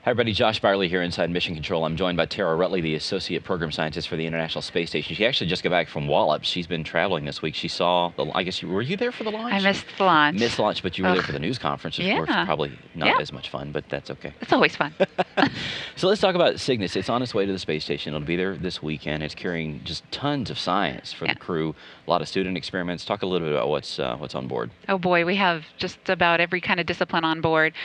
Hi everybody, Josh Byerly here inside Mission Control. I'm joined by Tara Ruttley, the Associate Program Scientist for the International Space Station. She actually just got back from Wallops. She's been traveling this week. She saw, I guess, were you there for the launch? I missed the launch. Missed the launch, but you were there for the news conference, which of course probably not as much fun, but that's okay. It's always fun. So let's talk about Cygnus. It's on its way to the space station. It'll be there this weekend. It's carrying just tons of science for the crew, a lot of student experiments. Talk a little bit about what's on board. Oh boy, we have just about every kind of discipline on board.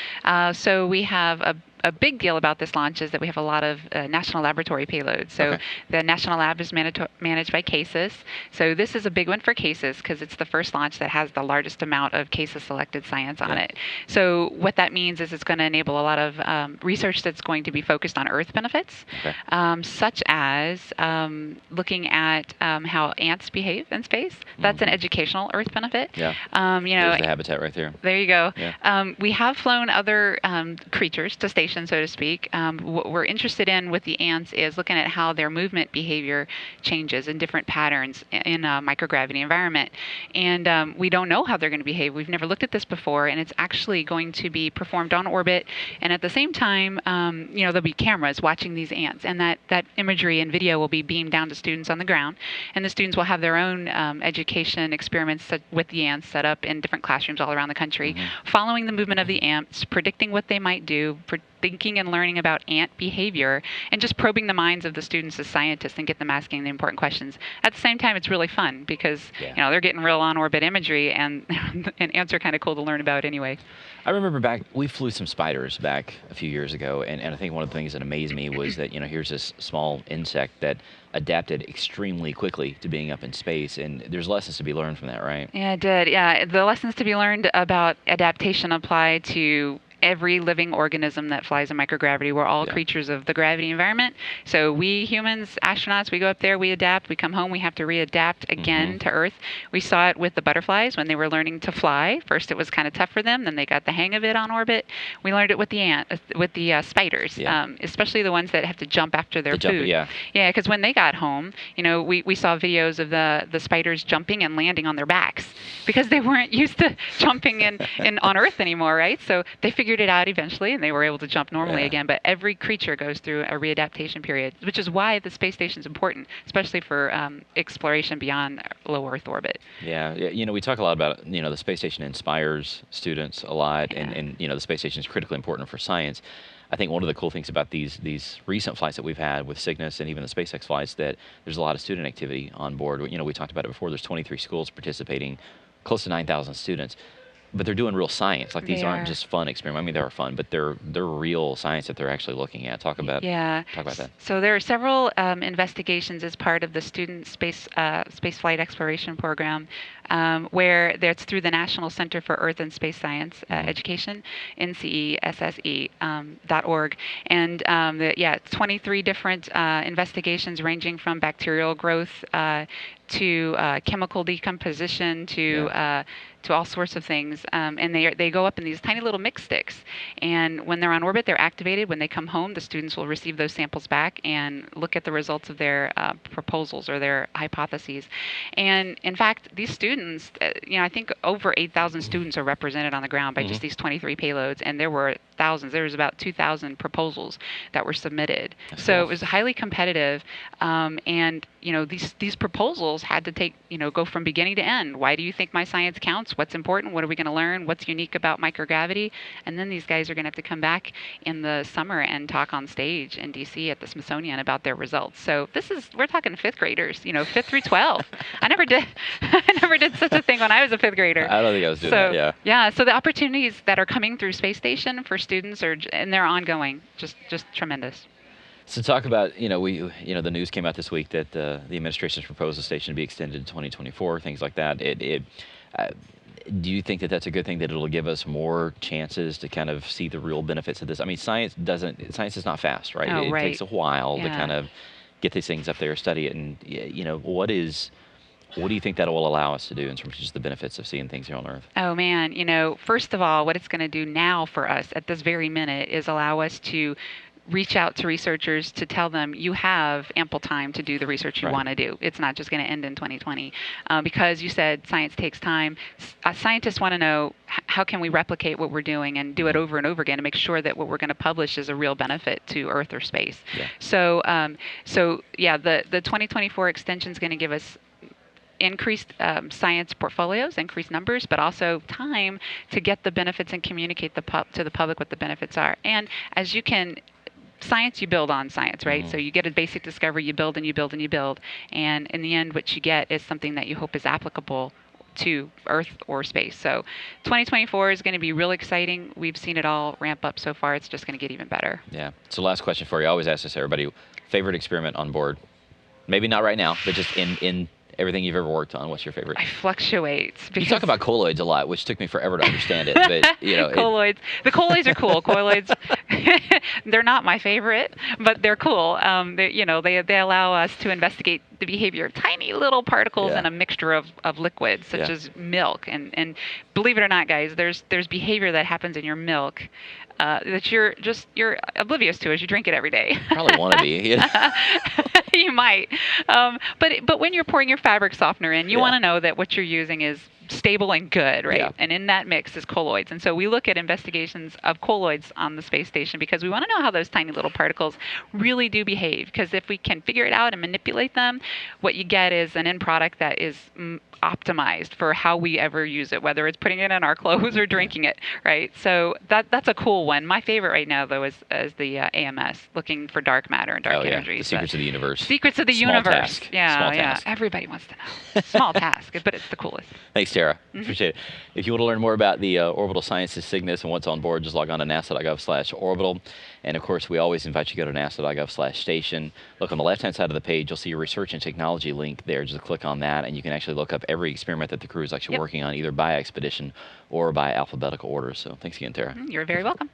So we have a big deal about this launch is that we have a lot of national laboratory payloads. So the national lab is managed by CASIS. So this is a big one for CASIS because it's the first launch that has the largest amount of CASIS selected science on it. So what that means is it's going to enable a lot of research that's going to be focused on Earth benefits, such as looking at how ants behave in space. That's an educational Earth benefit. Yeah. There's the habitat right there. There you go. Yeah. We have flown other creatures to station, so to speak. What we're interested in with the ants is looking at how their movement behavior changes in different patterns in a microgravity environment. And we don't know how they're going to behave. We've never looked at this before, and it's actually going to be performed on orbit. And at the same time, there'll be cameras watching these ants, and that imagery and video will be beamed down to students on the ground. And the students will have their own education experiments with the ants set up in different classrooms all around the country, following the movement of the ants, predicting what they might do, thinking and learning about ant behavior, and just probing the minds of the students as scientists and get them asking the important questions. At the same time, it's really fun because they're getting real on-orbit imagery, and ants are kind of cool to learn about anyway. I remember we flew some spiders back a few years ago, and I think one of the things that amazed me was that, here's this small insect that adapted extremely quickly to being up in space, and there's lessons to be learned from that, right? Yeah, it did. Yeah, the lessons to be learned about adaptation apply to every living organism that flies in microgravity. We're all creatures of the gravity environment. So we humans, astronauts, we go up there, we adapt, we come home, we have to readapt again to Earth. We saw it with the butterflies when they were learning to fly. First it was kind of tough for them, then they got the hang of it on orbit. We learned it with the spiders, especially the ones that have to jump after their food. Yeah, because when they got home, we saw videos of the spiders jumping and landing on their backs because they weren't used to jumping in on Earth anymore, right? So they figured it out eventually, and they were able to jump normally again. But every creature goes through a readaptation period, which is why the space station is important, especially for exploration beyond low Earth orbit. Yeah, we talk a lot about the space station inspires students a lot, and the space station is critically important for science. I think one of the cool things about these recent flights that we've had with Cygnus and even the SpaceX flights, that there's a lot of student activity on board. We talked about it before. There's 23 schools participating, close to 9,000 students. But they're doing real science. Like, these aren't just fun experiments. I mean, they are fun, but they're real science that they're actually looking at. Talk about that. So there are several investigations as part of the Student Space Flight Exploration Program, where that's through the National Center for Earth and Space Science Education, NCESSE.org. And 23 different investigations ranging from bacterial growth to chemical decomposition to all sorts of things, and they go up in these tiny little mix sticks. And when they're on orbit, they're activated. When they come home, the students will receive those samples back and look at the results of their proposals or their hypotheses. And in fact, these students, I think over 8,000 students are represented on the ground by just these 23 payloads, and there were thousands. There was about 2,000 proposals that were submitted. So it was highly competitive, and these proposals had to go from beginning to end. Why do you think my science counts? What's important? What are we going to learn? What's unique about microgravity? And then these guys are going to have to come back in the summer and talk on stage in DC at the Smithsonian about their results. So we're talking fifth graders, 5th through 12. I never did such a thing when I was a fifth grader. I don't think I was doing that. Yeah. So the opportunities that are coming through Space Station for students and they're ongoing, just tremendous. So talk about, the news came out this week that the administration's proposed the station to be extended to 2024, things like that. Do you think that that's a good thing, that it'll give us more chances to kind of see the real benefits of this? I mean, science is not fast, right? It takes a while to kind of get these things up there, study it, and what do you think that will allow us to do in terms of just the benefits of seeing things here on Earth? Oh man, first of all, what it's going to do now for us at this very minute is allow us to reach out to researchers to tell them you have ample time to do the research you Right. want to do. It's not just going to end in 2020. Because you said science takes time. Scientists want to know how can we replicate what we're doing and do it over and over again to make sure that what we're going to publish is a real benefit to Earth or space. Yeah. So yeah, the 2024 extension is going to give us increased science portfolios, increased numbers, but also time to get the benefits and communicate to the public what the benefits are. And as you can, science, you build on science, right? So you get a basic discovery, you build and you build and you build. And in the end, what you get is something that you hope is applicable to Earth or space. So 2024 is going to be really exciting. We've seen it all ramp up so far. It's just going to get even better. Yeah. So last question for you. I always ask this to everybody. Favorite experiment on board? Maybe not right now, but just in everything you've ever worked on, what's your favorite? I fluctuate. You talk about colloids a lot, which took me forever to understand it. But colloids. The colloids are cool. Colloids, they're not my favorite, but they're cool. They allow us to investigate the behavior of tiny little particles in a mixture of liquids, such as milk. And believe it or not, guys, there's behavior that happens in your milk that you're oblivious to as you drink it every day. Probably want to be. You might, but when you're pouring your fabric softener in, you want to know that what you're using is stable and good, right? Yeah. And in that mix is colloids. And so we look at investigations of colloids on the space station because we want to know how those tiny little particles really do behave. Because if we can figure it out and manipulate them, what you get is an end product that is optimized for how we ever use it, whether it's putting it in our clothes or drinking it, right? So that's a cool one. My favorite right now, though, is the AMS, looking for dark matter and dark energy. The secrets of the universe. Secrets of the Small universe. task. Yeah, Small task. Everybody wants to know. Small task, but it's the coolest. Thanks, Tara. Appreciate it. If you want to learn more about the Orbital Sciences Cygnus and what's on board, just log on to nasa.gov/orbital. And of course, we always invite you to go to nasa.gov/station. Look on the left-hand side of the page, you'll see a research and technology link there. Just click on that, and you can actually look up every experiment that the crew is actually working on, either by expedition or by alphabetical order. So thanks again, Tara. You're very welcome.